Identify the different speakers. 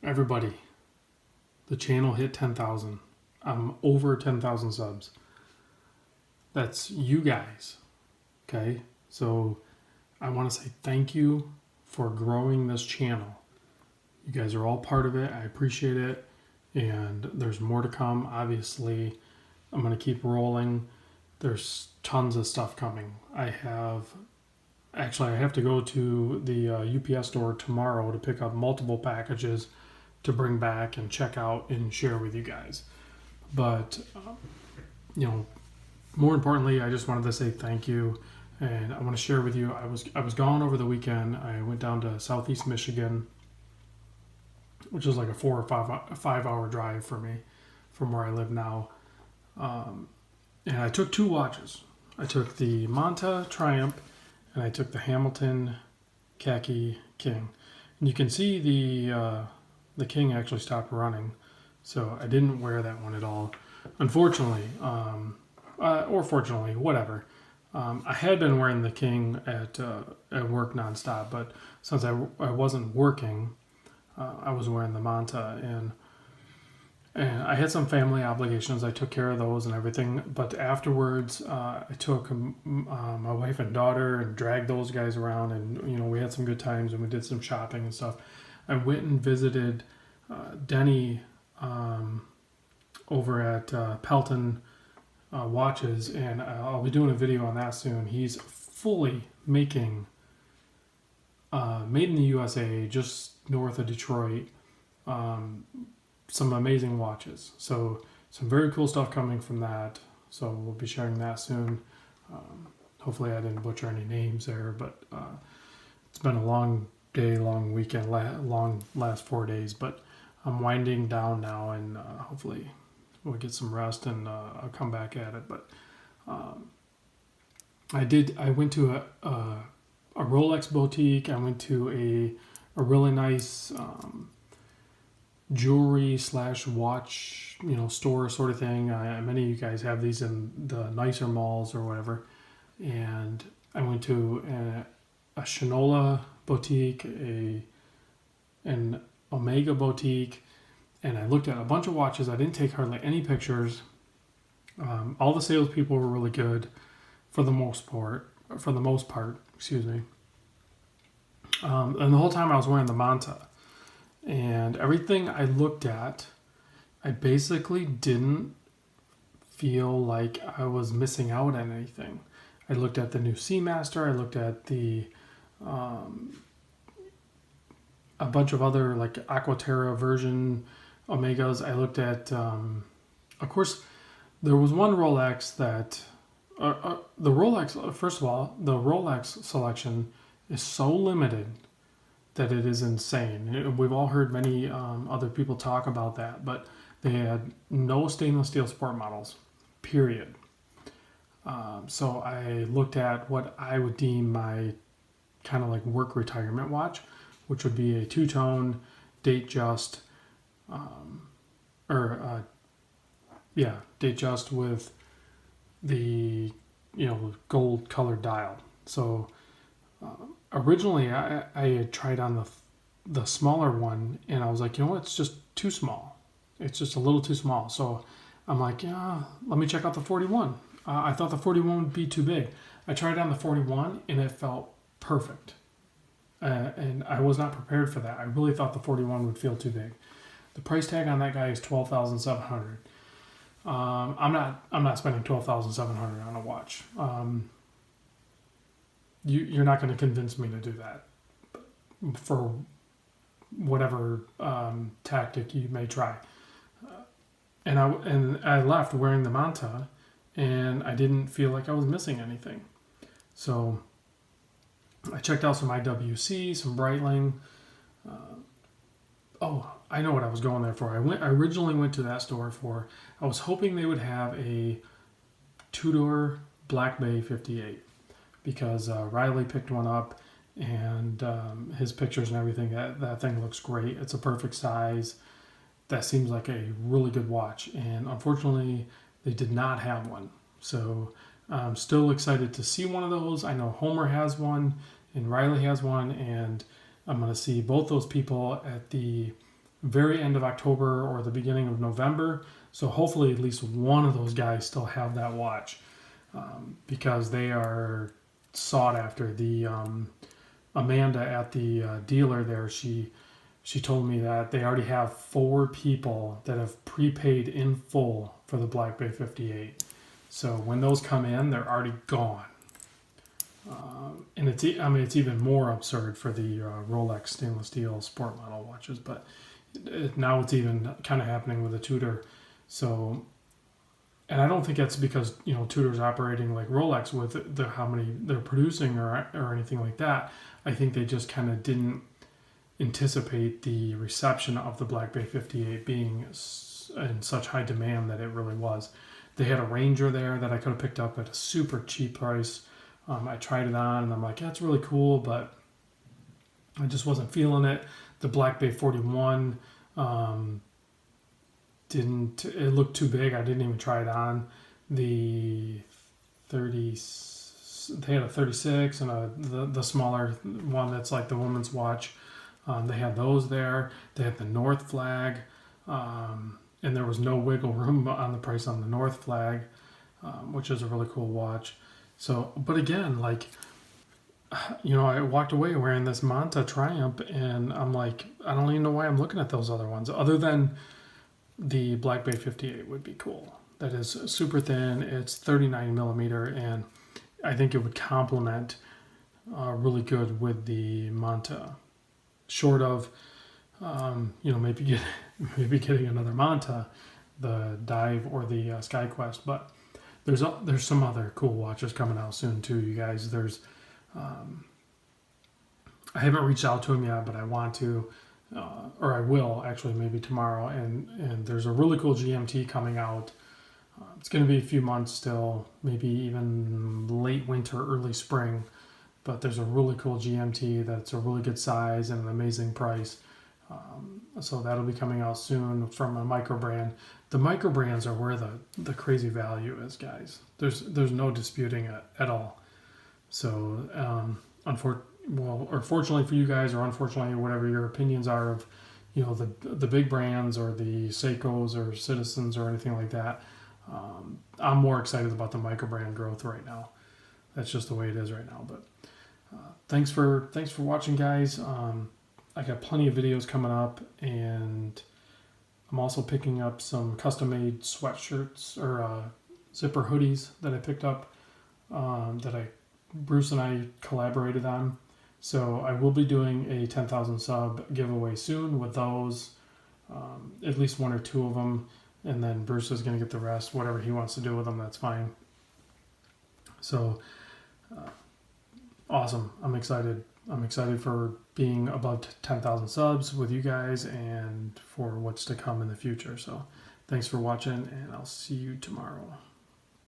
Speaker 1: Everybody, the channel hit 10,000. I'm over 10,000 subs. That's you guys. Okay? So I want to say thank you for growing this channel. You guys are all part of it. I appreciate it. And there's more to come. Obviously, I'm going to keep rolling. There's tons of stuff coming. I have to go to the UPS store tomorrow to pick up multiple packages to bring back and check out and share with you guys. But, more importantly, I just wanted to say thank you. And I want to share with you, I was gone over the weekend. I went down to Southeast Michigan, which is like a 4 or 5 hour drive for me from where I live now. And I took 2 watches. I took the Manta Triumph and I took the Hamilton Khaki King. And you can see the King actually stopped running, so I didn't wear that one at all. Unfortunately, or fortunately, whatever. I had been wearing the King at work nonstop, but since I wasn't working, I was wearing the Manta, and I had some family obligations. I took care of those and everything. But afterwards, I took my wife and daughter and dragged those guys around, and we had some good times and we did some shopping and stuff. I went and visited Denny over at Pelton Watches, and I'll be doing a video on that soon. He's fully making made in the USA, just north of Detroit. Some amazing watches. So some very cool stuff coming from that. So we'll be sharing that soon. Hopefully I didn't butcher any names there, but it's been a long day, long weekend, long last 4 days, but I'm winding down now, and hopefully we'll get some rest, and I'll come back at it. But I went to a Rolex Boutique. I went to a really nice jewelry / watch store sort of thing. Many of you guys have these in the nicer malls or whatever. And I went to a Shinola boutique, an Omega boutique, and I looked at a bunch of watches. I didn't take hardly any pictures. All the salespeople were really good for the most part. Excuse me. And the whole time I was wearing the Manta. And everything I looked at, I basically didn't feel like I was missing out on anything. I looked at the new Seamaster. I looked at the a bunch of other like Aquaterra version Omegas. I looked at, of course, there was one Rolex that the Rolex. First of all, the Rolex selection is so limited that it is insane. We've all heard many other people talk about that, but they had no stainless steel sport models, period. So I looked at what I would deem my kind of like work retirement watch, which would be a two-tone Datejust, Datejust with the gold colored dial. So originally, I had tried on the smaller one, and I was like, it's just too small. It's just a little too small. So I'm like, yeah, let me check out the 41. I thought the 41 would be too big. I tried on the 41, and it felt perfect. And I was not prepared for that. I really thought the 41 would feel too big. The price tag on that guy is $12,700. I'm not spending $12,700 on a watch. You're not going to convince me to do that for whatever tactic you may try. And I left wearing the Manta, and I didn't feel like I was missing anything. So I checked out some IWC, some Breitling. I know what I was going there for. I originally went to that store for, I was hoping they would have a Tudor Black Bay 58. Because Riley picked one up, and his pictures and everything, that thing looks great. It's a perfect size. That seems like a really good watch. And unfortunately, they did not have one. So I'm still excited to see one of those. I know Homer has one, and Riley has one, and I'm going to see both those people at the very end of October or the beginning of November. So hopefully at least one of those guys still have that watch, because they are sought after. The Amanda at the dealer there, she told me that they already have 4 people that have prepaid in full for the Black Bay 58. So when those come in, they're already gone. And it's even more absurd for the Rolex stainless steel sport model watches, but now it's even kind of happening with the Tudor. So, and I don't think that's because Tudor's operating like Rolex with how many they're producing or anything like that. I think they just kind of didn't anticipate the reception of the Black Bay 58 being in such high demand that it really was. They had a Ranger there that I could have picked up at a super cheap price. I tried it on and I'm like, yeah, it's really cool, but I just wasn't feeling it. The Black Bay 41 it looked too big. I didn't even try it on. The 30, they had a 36 and the smaller one that's like the woman's watch. They had those there. They had the North Flag, and there was no wiggle room on the price on the North Flag, which is a really cool watch. So, but again, like, I walked away wearing this Manta Triumph, and I'm like, I don't even know why I'm looking at those other ones, other than the Black Bay 58 would be cool. That is super thin. It's 39 millimeter, and I think it would complement really good with the Manta. Short of, maybe getting another Manta, the Dive or the SkyQuest, but there's some other cool watches coming out soon too, you guys. There's I haven't reached out to them yet, but I want to, or I will actually maybe tomorrow. And there's a really cool GMT coming out. It's going to be a few months still, maybe even late winter, early spring. But there's a really cool GMT that's a really good size and an amazing price. So that'll be coming out soon from a microbrand. The microbrands are where the crazy value is, guys. There's no disputing it at all. So, fortunately for you guys, or unfortunately, whatever your opinions are of, the big brands or the Seikos or Citizens or anything like that, I'm more excited about the microbrand growth right now. That's just the way it is right now. But thanks for watching, guys. I got plenty of videos coming up, and I'm also picking up some custom-made sweatshirts or zipper hoodies that I picked up Bruce and I collaborated on. So I will be doing a 10,000 sub giveaway soon with those, at least 1 or 2 of them, and then Bruce is going to get the rest. Whatever he wants to do with them, that's fine. So awesome. I'm excited. I'm excited for being above 10,000 subs with you guys and for what's to come in the future. So thanks for watching, and I'll see you tomorrow.